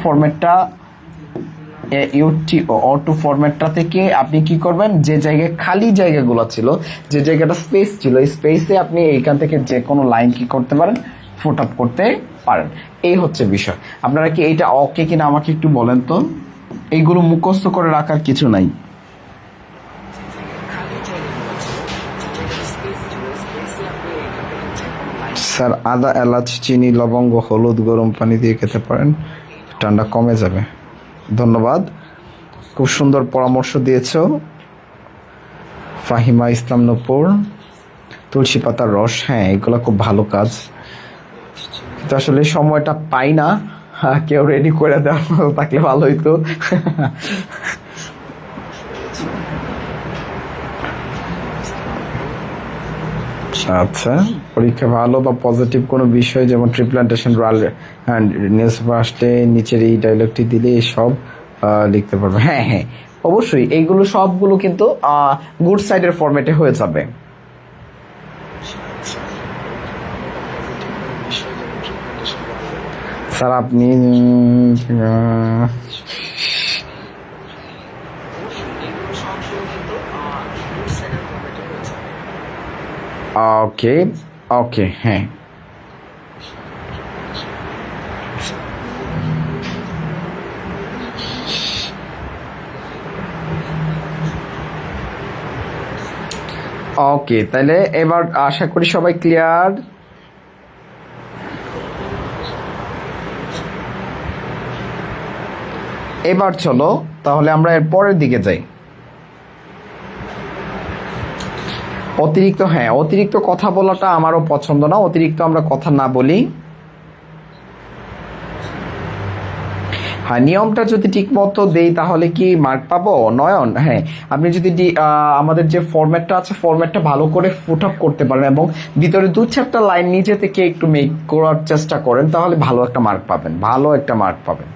ফরম্যাটটা থেকে আপনি কি করবেন, যে জায়গায় খালি জায়গাগুলো ছিল, যে জায়গাটা স্পেস ছিল, এই স্পেসে আপনি এইখান থেকে যে কোনো লাইন কি করতে পারেন, ফুট আপ করতে পারেন। এই হচ্ছে বিষয়। আপনারা কি এইটা ওকে কিনা আমাকে একটু বলেন তো। এইগুলো মুখস্থ করে রাখার কিছু নাই। স্যার আদা, এলাচ, চিনি, লবঙ্গ, হলুদ গরম পানি দিয়ে খেতে পারেন, ঠান্ডা কমে যাবে। ধন্যবাদ, খুব সুন্দর পরামর্শ দিয়েছ ফাহিমা ইসলাম নূপুর। তুলসী পাতার রস, হ্যাঁ এগুলো খুব ভালো কাজ, কিন্তু আসলে সময়টা পাই না। কেউ রেডি করে দেওয়ার মতো থাকলে ভালো হইতো। আচ্ছা, পরীক্ষা ভালো বা পজিটিভ কোনো বিষয় যেমন ট্রিপ্লান্টেশন ফার্স্টে নিচের এই ডায়লগটি দিলে সব লিখতে পারবে। হ্যাঁ হ্যাঁ অবশ্যই, এইগুলো সবগুলো কিন্তু গুড সাইডের ফরম্যাটে হয়ে যাবে। স্যার আপনি ওকে ওকে, হ্যাঁ ওকে, তাহলে এবার আশা করি সবাই ক্লিয়ার। এবার চলো তাহলে আমরা এর পরের দিকে যাই। অতিরিক্ত কথা বলাটা আমারও পছন্দ না, অতিরিক্ত আমরা কথা না বলি। হ্যাঁ, নিয়মটা যদি ঠিক মতো দেই তাহলে কি মার্ক পাবো নয়ন? হ্যাঁ, আপনি যদি আমাদের যে ফরম্যাটটা আছে ফরম্যাটটা ভালো করে ফুট আপ করতে পারেন এবং ভিতরে দু চারটা লাইন নিজে থেকে একটু মেক করার চেষ্টা করেন তাহলে ভালো একটা মার্ক পাবেন।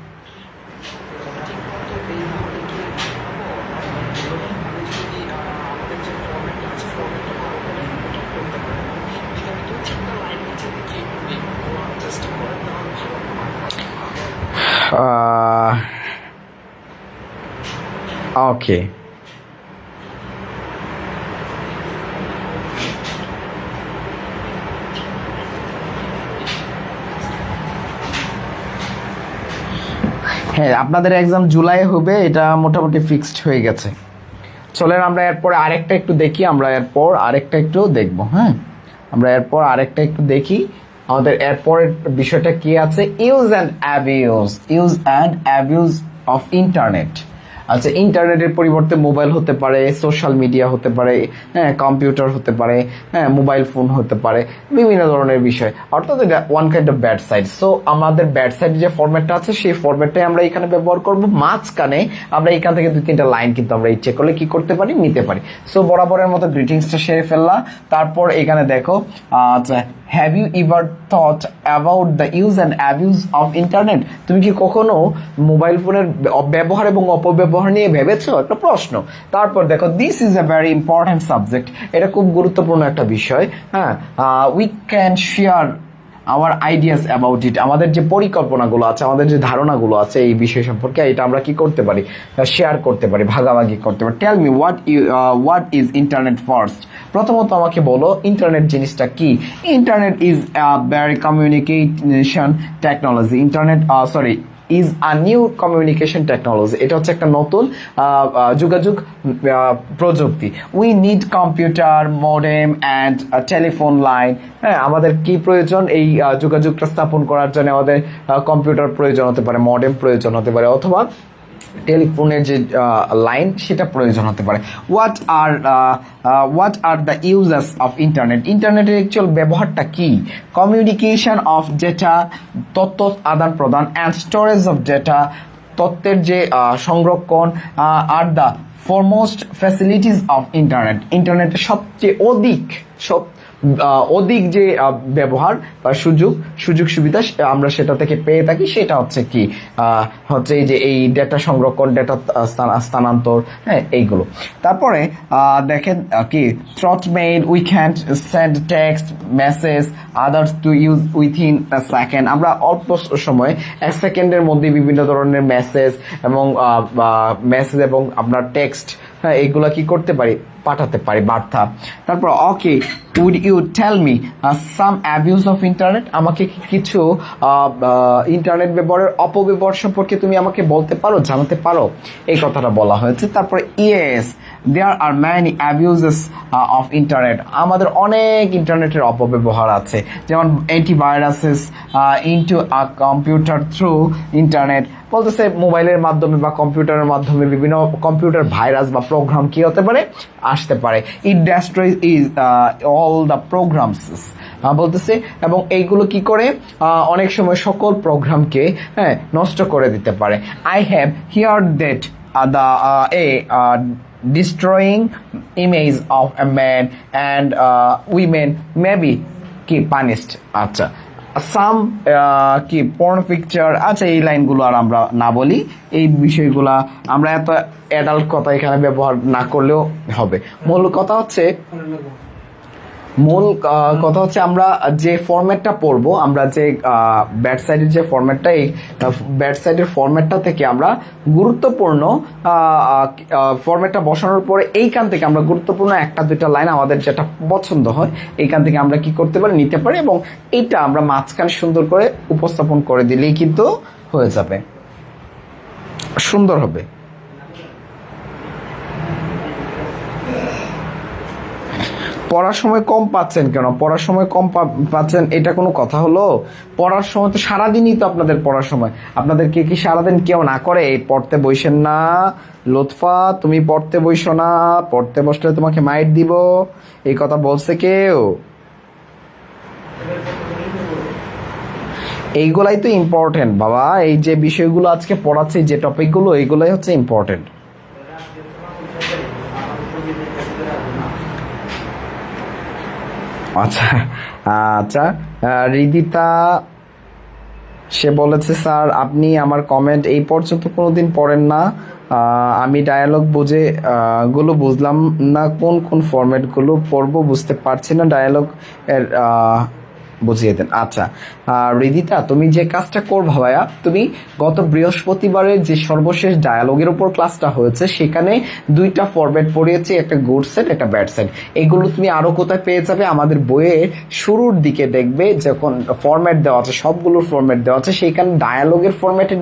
ওকে, হ্যাঁ আপনাদের এক্সাম জুলাই হবে, এটা মোটামুটি ফিক্সড হয়ে গেছে। চলেন আমরা এরপর আরেকটা একটু দেখি, হ্যাঁ আমরা এরপর আরেকটা একটু দেখি আমাদের এরপরের বিষয়টা কি আছে। Use and abuse of internet. আচ্ছা, ইন্টারনেটের পরিবর্তে মোবাইল হতে পারে, সোশ্যাল মিডিয়া হতে পারে, হ্যাঁ কম্পিউটার হতে পারে, হ্যাঁ মোবাইল ফোন হতে পারে, বিভিন্ন ধরনের বিষয়, অর্থাৎ এটা one kind of bad side. So আমাদের ব্যাড সাইড যে ফরম্যাটটা আছে সেই ফরম্যাটটাই আমরা এখানে ব্যবহার করব। মাঝখানে আমরা এখান থেকে 2-3টা লাইন কিন্তু আমরা ইচ্ছে করলে কি করতে পারি, নিতে পারি। সো বরাবরের মতো গ্রিটিংসটা সেরে ফেললাম। তারপর এখানে দেখো, আচ্ছা, have you ever thought about the use and abuse of internet? তুমি কি কখনো মোবাইল ফোনের ব্যবহার এবং অপব্যবহার নিয়ে ভেবেছো? একটা প্রশ্ন। তারপর দেখো, this is a very important subject, এটা খুব গুরুত্বপূর্ণ একটা বিষয়। হ্যাঁ, we can share our ideas about it. আমাদের যে পরিকল্পনাগুলো আছে, আমাদের যে ধারণাগুলো আছে এই বিষয় সম্পর্কে, এটা আমরা কি করতে পারি, শেয়ার করতে পারি, ভাগাভাগি করতে পারি। Tell me what is internet first? প্রথমত আমাকে বলো ইন্টারনেট জিনিসটা কি। Internet is very communication technology. Is a new communication technology. এটা হচ্ছে একটা নতুন যোগাযোগ প্রযুক্তি। We need computer, modem and telephone line. হ্যাঁ, আমাদের কি প্রয়োজন? এই যোগাযোগটা স্থাপন করার জন্য আমাদের কম্পিউটার প্রয়োজন হতে পারে, মডেম প্রয়োজন হতে পারে, অথবা টেলিফোনের যে লাইন সেটা প্রয়োজন হতে পারে। What are the uses of internet? ইন্টারনেটের অ্যাকচুয়াল ব্যবহারটা কি? কমিউনিকেশন অফ ডেটা, তথ্য আদান প্রদান, অ্যান্ড স্টোরেজ অফ ডেটা, তথ্যের যে সংরক্ষণ, are the foremost facilities of internet. ইন্টারনেটের সবচেয়ে অধিক যে ব্যবহার বা সুযোগ সুবিধা আমরা সেটা থেকে পেয়ে থাকি, সেটা হচ্ছে কি, হচ্ছে এই যে এই ডেটা সংরক্ষণ, ডেটা স্থানান্তর, হ্যাঁ এইগুলো। তারপরে দেখেন কি, through mail, we can send text message others to use within a second. আমরা অল্প সময়ে 1 সেকেন্ডের মধ্যে বিভিন্ন ধরনের মেসেজ এবং আপনার টেক্সট, হ্যাঁ, এগুলা কি করতে পারি, পাঠাতে পারি বার্তা। তারপর okay, would you tell me some abuse of internet, আমাকে কিছু ইন্টারনেট ব্যবহারের অপব্যবহার সম্পর্কে তুমি আমাকে বলতে পারো, জানাতে পারো, এই কথাটা বলা হয়েছে। তারপরে yes there are many abuses of internet, আমাদের অনেক ইন্টারনেটের অপব্যবহার আছে, যেমন antiviruses into a computer through internet, বলতেছে মোবাইলের মাধ্যমে বা কম্পিউটারের মাধ্যমে বিভিন্ন কম্পিউটার ভাইরাস বা প্রোগ্রাম কি হতে পারে, আসতে পারে। It destroy is all the programs, বলতেছে, এবং এইগুলো কি করে, অনেক সময় সকল প্রোগ্রামকে নষ্ট করে দিতে পারে। I have here that the destroying image of a man and women may be কি punished। আচ্ছা, সাম কি পর্ন পিকচার, আচ্ছা এই লাইনগুলো আর আমরা না বলি, এই বিষয়গুলা আমরা এত অ্যাডাল্ট কথা এখানে ব্যবহার না করলেও হবে। মূল কথা হচ্ছে আমরা যে ফরম্যাটটা পড়বো, আমরা যে ব্যাড সাইডের যে ফরম্যাটটা, এই ব্যাড সাইডের ফরম্যাটটা থেকে আমরা গুরুত্বপূর্ণ ফরম্যাটটা বসানোর পরে এইখান থেকে আমরা গুরুত্বপূর্ণ একটা দুইটা লাইন আমাদের যেটা পছন্দ হয় এইখান থেকে আমরা কি করতে পারি, নিতে পারি, এবং এইটা আমরা মাঝখানে সুন্দর করে উপস্থাপন করে দিলেই কিন্তু হয়ে যাবে, সুন্দর হবে। পড়ার সময় কম পাচ্ছেন কেন, পড়ার সময় কম পাচ্ছেন এটা কোনো কথা হলো? পড়ার সময় তো সারাদিনই তো আপনাদের পড়ার সময়, আপনাদেরকে কি সারাদিন কেউ না করে এই পড়তে বসেন না? লুৎফা, তুমি পড়তে বসো না, পড়তে বসলে তোমাকে মাইট দিব, এই কথা বলছে কেউ? এইগুলাই তো ইম্পর্টেন্ট বাবা, এই যে বিষয়গুলো আজকে পড়াচ্ছি, যে টপিকগুলো, এইগুলাই হচ্ছে ইম্পর্টেন্ট। আচ্ছা আচ্ছা, রিদিতা সে বলেছে, স্যার আপনি আমার কমেন্ট এই পর্যন্ত কোনোদিন পড়েন না, আমি ডায়ালগ গুলো বুঝলাম না, কোন কোন ফরম্যাটগুলো পড়বো বুঝতে পারছি না, ডায়ালগ এর বুঝিয়ে দেন। আচ্ছা রিদিতা, তুমি যে কাজটা করবা ভাইয়া, তুমি গত বৃহস্পতিবারের যে সর্বশেষ ডায়ালগের উপর ক্লাসটা হয়েছে সেখানে দুইটা ফরম্যাট পড়িয়েছি, একটা গুড সাইড একটা ব্যাড সাইড। এগুলো তুমি আরো কোথায় পেয়ে যাবে, আমাদের বইয়ের শুরুর দিকে দেখবে যখন ফরম্যাট দেওয়া আছে, সবগুলোর ফরম্যাট দেওয়া আছে, সেইখানে ডায়ালগের ফরম্যাটে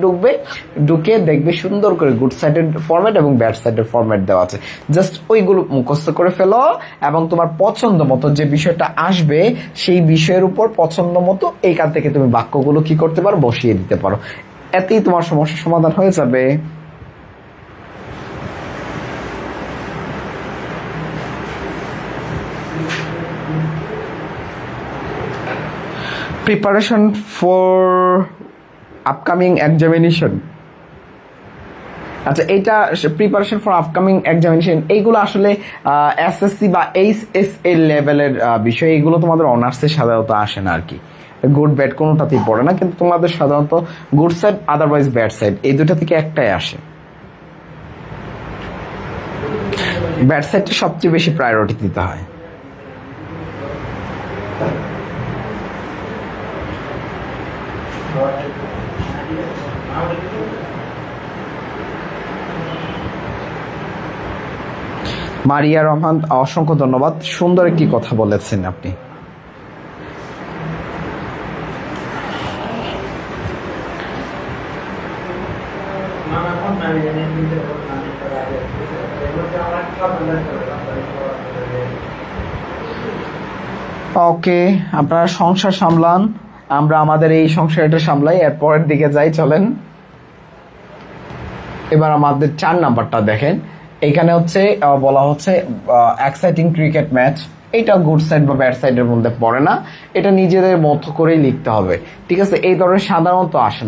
ঢুকে দেখবে সুন্দর করে গুড সাইডের ফরম্যাট এবং ব্যাড সাইডের ফরম্যাট দেওয়া আছে। জাস্ট ওইগুলো মুখস্থ করে ফেলো এবং তোমার পছন্দ মতো যে বিষয়টা আসবে সেই বিষয়ের উপর পছন্দ মতো এইখান থেকে তুমি বাক্যগুলো কি করতে পারো, বসিয়ে দিতে পারো, এতেই তোমার সমস্যার সমাধান হয়ে যাবে। প্রিপারেশন ফর আপকামিং এক্সামিনেশন, আচ্ছা এটা প্রিপারেশন ফর আপকামিং এক্সামিনেশন, এইগুলো আসলে এসএসসি বা এইচএসএ লেভেলের বিষয়, এইগুলো তোমাদের অনার্সে সাধারণত আসে না আর কি, গুড ব্যাড কোনোটাতেই পড়ে না, কিন্তু তোমাদের সাধারণত good side otherwise bad side এই দুটা থেকে একটাই আসে। ব্যাড সাইডটা সবচেয়ে বেশি প্রায়োরিটি দিতে হয়। মারিয়া রহমান, অসংখ্য ধন্যবাদ, সুন্দর একটি কথা বলেছেন আপনি। ওকে, আপনারা সংসার সামলান, আমরা আমাদের এই সংসারটা সামলাই, এর পরের দিকে যাই, চলেন। এবার আমাদের 4 নাম্বারটা দেখেন, এখানে হচ্ছে বলা হচ্ছে এক্সাইটিং ক্রিকেট ম্যাচ, এটা গুড সাইড বা ব্যাড সাইডের মধ্যে পড়ে না, এটা নিজেদের মতো করেই লিখতে হবে, ঠিক আছে? এই ধরনের সাধারণত আসে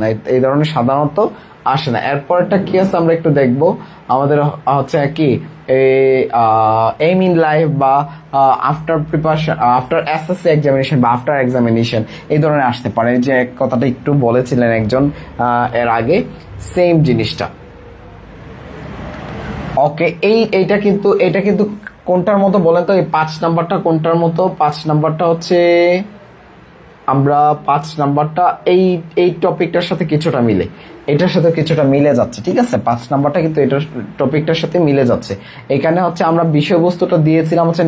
না, এরপরটা কি আছে আমরা একটু দেখবো। আমাদের হচ্ছে কি এম ইন লাইফ বা after preparation, after SSC examination বা আফটার এক্সামিনেশন, এই ধরনের আসতে পারে, যে কথাটা একটু বলেছিলেন একজন এর আগে, সেম জিনিসটা। ওকে, এইটা কিন্তু কোনটার মতো বলেন তো, এই 5 নাম্বারটা কোনটার মতো? 5 নাম্বারটা হচ্ছে আমরা 5 নাম্বারটা এই টপিকটার সাথে কিছুটা মিলে, এটার সাথে কিছুটা মিলে যাচ্ছে, ঠিক আছে। 5 নাম্বারটা কিন্তু এটার টপিকটার সাথে মিলে যাচ্ছে। এখানে হচ্ছে আমরা বিষয়বস্তুটা দিয়েছিলাম হচ্ছে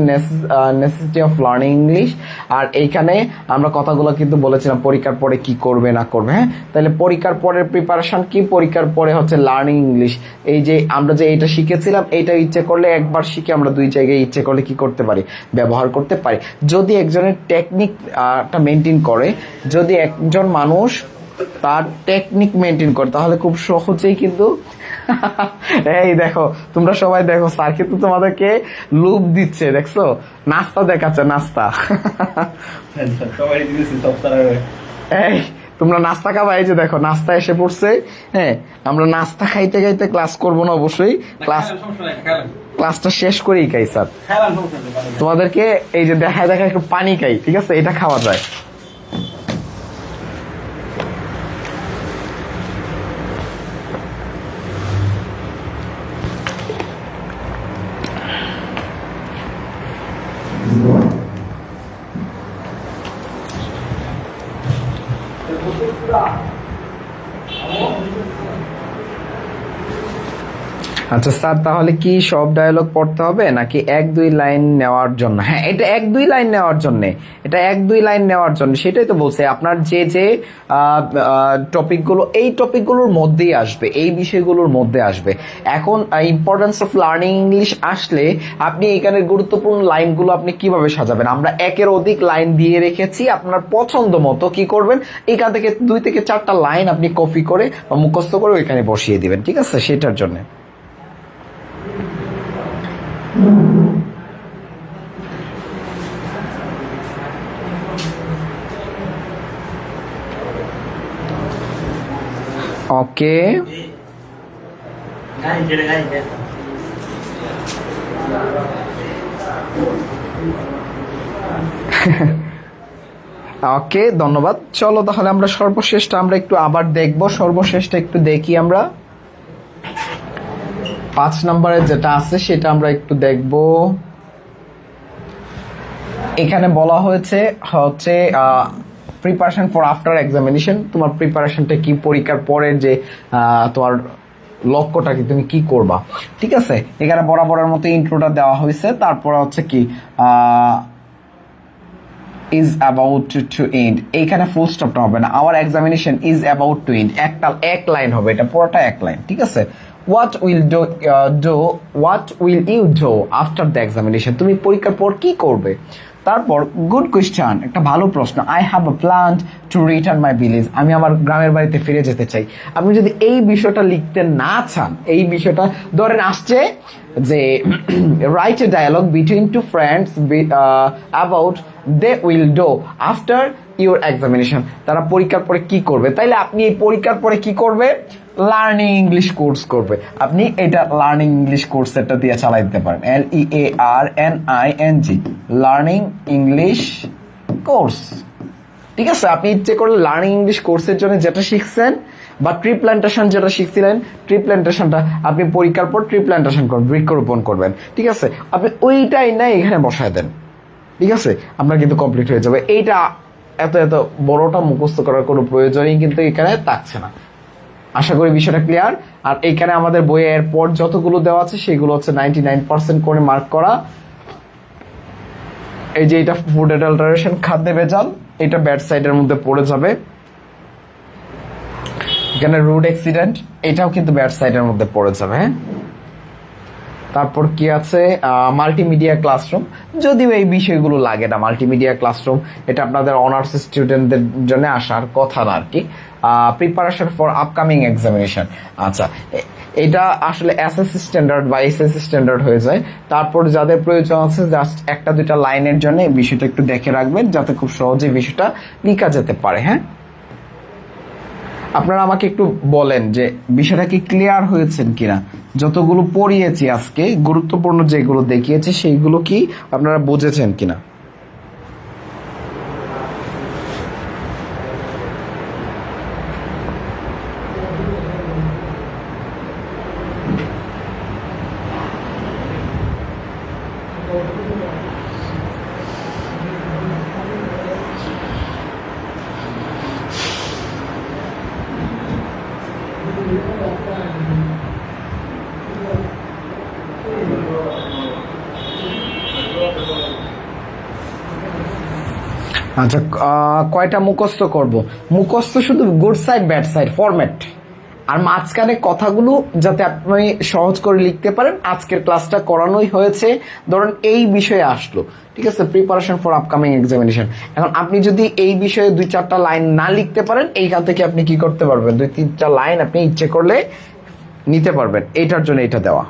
নেসেসিটি অফ লার্নিং ইংলিশ, আর এইখানে আমরা কথাগুলো কিন্তু বলেছিলাম পরীক্ষার পরে কি করবে না করবে। হ্যাঁ, তাহলে পরীক্ষার পরের প্রিপারেশন কি, পরীক্ষার পরে হচ্ছে লার্নিং ইংলিশ। এই যে আমরা যে এটা শিখেছিলাম, এটা ইচ্ছে করলে একবার শিখে আমরা 2 জায়গায় ইচ্ছে করলে কি করতে পারি, ব্যবহার করতে পারি। যদি একজনের টেকনিকটা মেনটেন করে, যদি একজন মানুষ তার টেকনিক মেনটেন করে, তাহলে খুব সহজেই কিন্তু এই দেখো তোমরা সবাই দেখো, স্যার কিন্তু তোমাদেরকে লুপ দিচ্ছে, দেখছো, নাস্তা দেখাচ্ছে, নাস্তা। এই তোমরা নাস্তা খাবা, এই যে দেখো নাস্তা এসে পড়ছে। হ্যাঁ, আমরা নাস্তা খাইতে খাইতে ক্লাস করবো না, অবশ্যই ক্লাসটা শেষ করেই খাই স্যার। তোমাদেরকে এই যে দেখায় দেখায় একটু পানি খাই, ঠিক আছে, এটা খাওয়া যায়। আচ্ছা স্যার, তাহলে কি সব ডায়লগ পড়তে হবে নাকি 1-2 লাইন নেওয়ার জন্য? হ্যাঁ, এটা 1-2 লাইন নেওয়ার জন্য, এটা 1-2 লাইন নেওয়ার জন্য, সেটাই তো বলছে। আপনার যে যে টপিকগুলো, এই টপিকগুলোর মধ্যেই আসবে, এই বিষয়গুলোর মধ্যে আসবে। এখন ইম্পর্টেন্স অফ লার্নিং ইংলিশ আসলে আপনি এখানে গুরুত্বপূর্ণ লাইনগুলো আপনি কিভাবে সাজাবেন? আমরা 1-এর অধিক লাইন দিয়ে রেখেছি, আপনার পছন্দ মতো কি করবেন, এখান থেকে 2 থেকে 4টা লাইন আপনি কপি করে বা মুখস্থ করে ওইখানে বসিয়ে দিবেন, ঠিক আছে, সেটার জন্য। ওকে, ওকে, ধন্যবাদ। চলো তাহলে আমরা সর্বশেষটা আমরা একটু আবার দেখবো, সর্বশেষটা একটু দেখি আমরা। 5 নম্বরে যেটা আছে সেটা আমরা একটু দেখব। এখানে বলা হয়েছে হচ্ছে প্রিপারেশন ফর আফটার এক্সামিনেশন। তোমার প্রিপারেশনটা কি, পরীক্ষার পরের যে তোমার লক্ষ্যটা কি, তুমি কি করবা, ঠিক আছে। এখানে বরাবরের মতো ইন্ট্রোটা দেওয়া হয়েছে, তারপরে হচ্ছে কি is about to end, এইখানে ফুল স্টপটা হবে না, our examination is about to end, এক লাইন হবে, এটা পুরোটা এক লাইন, ঠিক আছে। what will what will you do after the examination, তুমি পরীক্ষার পর কি করবে। তারপর গুড কোয়েশ্চন, একটা ভালো প্রশ্ন, I have a plan to return my village, আমি আমার গ্রামের বাড়িতে ফিরে যেতে চাই। আপনি যদি এই বিষয়টা লিখতে না চান, এই বিষয়টা ধরেন আসছে যে right a dialogue between two friends about they will do after your examination, তারা পরীক্ষার পরে কি করবে, তাইলে আপনি এই পরীক্ষার পরে কি করবে, লার্নিং ইংলিশ কোর্স করবে। আপনি এটা লার্নিং ইংলিশ কোর্স এটা দিয়ে চালাই দিতে পারেন, LEARNING, লার্নিং ইংলিশ কোর্স, ঠিক আছে। আপনি ইচ্ছে করলে লার্নিং ইংলিশ কোর্সের জন্য যেটা শিখছেন বা ট্রি প্ল্যান্টেশন যেটা শিখছিলেন, ট্রি প্ল্যান্টেশনটা আপনি পরীক্ষার পর ট্রি প্ল্যান্টেশন করবেন, বৃক্ষরোপণ করবেন, ঠিক আছে। আপনি ওইটাই না এখানে বসায় দেন, ঠিক আছে, আপনার কিন্তু কমপ্লিট হয়ে যাবে। এইটা এত এত বড়টা মুখস্থ করার কোনো প্রয়োজনই কিন্তু এখানে থাকছে না। আশা করি বিষয়টা ক্লিয়ার। আর এখানে আমাদের বইয়ে এরপর যতগুলো দেওয়া আছে সেগুলো হচ্ছে 99% করে মার্ক করা। এই যে এটা ফুড অ্যাডাল্টারেশন, খাদ্যে ভেজাল, এটা ব্যাড সাইডের মধ্যে পড়ে যাবে। এখানে রোড অ্যাক্সিডেন্ট, এটাও কিন্তু ব্যাড সাইডের মধ্যে পড়ে যাবে। হ্যাঁ, তারপর কি আছে, মাল্টিমিডিয়া ক্লাসরুম, যদিও এই বিষয়গুলো লাগে না। মাল্টিমিডিয়া ক্লাসরুম এটা আপনাদের অনার্স স্টুডেন্টদের জন্য আসার কথা না আর কি। প্রিপারেশন ফর আপকামিং এক্সামিনেশন, আচ্ছা এটা আসলে এসএসসি স্ট্যান্ডার্ড বা এসএসসি স্ট্যান্ডার্ড হয়ে যায়। তারপর যাদের প্রয়োজন আছে জাস্ট 1-2টা লাইনের জন্য এই বিষয়টা একটু দেখে রাখবেন, যাতে খুব সহজে বিষয়টা লিখা যেতে পারে। হ্যাঁ, আপনারা আমাকে একটু বলেন যে বিষয়টা কি ক্লিয়ার হয়েছেন কিনা। যতগুলো পড়িয়েছি আজকে, গুরুত্বপূর্ণ যেগুলো দেখিয়েছি সেইগুলো কি আপনারা বুঝেছেন কিনা। আচ্ছা, কয়টা মুখস্থ করব? মুখস্থ শুধু good side bad side format, আর মাঝখানে কথাগুলো যাতে আপনি সহজ করে লিখতে পারেন। আজকের ক্লাসটা করানোই হয়েছে, ধরুন এই বিষয়ে আসলো, ঠিক আছে, প্রিপারেশন ফর আপকামিং এক্সামিনেশন। এখন আপনি যদি এই বিষয়ে 2-4টা লাইন না লিখতে পারেন, এইখান থেকে আপনি কি করতে পারবেন, 2-3টা লাইন আপনি ইচ্ছে করলে নিতে পারবেন। এইটার জন্য এটা দেওয়া।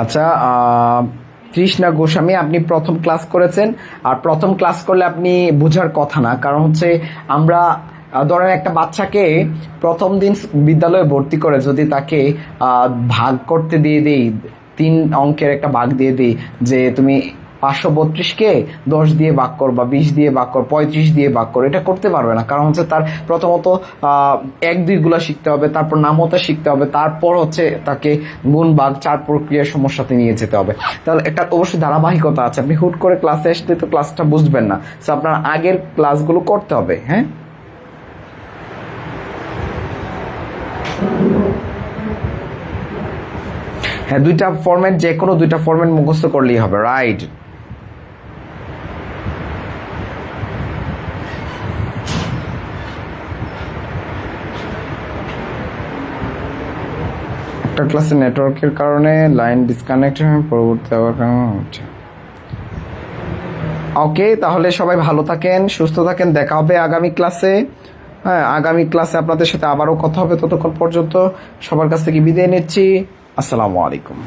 আচ্ছা, তৃষ্ণা গোস্বামী, আপনি প্রথম ক্লাস করেছেন, আর প্রথম ক্লাস করলে আপনি বোঝার কথা না, কারণ হচ্ছে আমরা ধরেন একটা বাচ্চাকে প্রথম দিন বিদ্যালয়ে ভর্তি করে যদি তাকে ভাগ করতে দিয়ে দিই, 3 অঙ্কের একটা ভাগ দিয়ে দিই যে তুমি 532কে 10 দিয়ে ভাগ কর বা 20 দিয়ে ভাগ কর, 35 দিয়ে ভাগ কর, এটা করতে পারবে না। কারণ হচ্ছে তার প্রথমত 1-2 গুলা শিখতে হবে, তারপর নামতা শিখতে হবে, তারপর হচ্ছে তাকে গুণ ভাগ 4 প্রক্রিয়ার সমস্যাতে নিয়ে যেতে হবে। তাহলে একটা অবশ্যই ধারাবাহিকতা আছে। আপনি হুট করে ক্লাসে আসলে তো ক্লাসটা বুঝবেন না, সো আপনার আগের ক্লাসগুলো করতে হবে। হ্যাঁ, হ্যাঁ, 2টা ফরম্যাট, যে কোনো 2টা ফরম্যাট মুখস্থ করলেই হবে। রাইট। একটা ক্লাসে নেটওয়ার্কের কারণে লাইন ডিসকানেক্ট হয়ে পরবর্তী আবার কেন হচ্ছে। ওকে, তাহলে সবাই ভালো থাকেন, সুস্থ থাকেন, দেখা হবে আগামী ক্লাসে। হ্যাঁ, আগামী ক্লাসে আপনাদের সাথে আবারও কথা হবে। ততক্ষণ পর্যন্ত সবার কাছ থেকে বিদায় নিচ্ছি। আসসালামু আলাইকুম।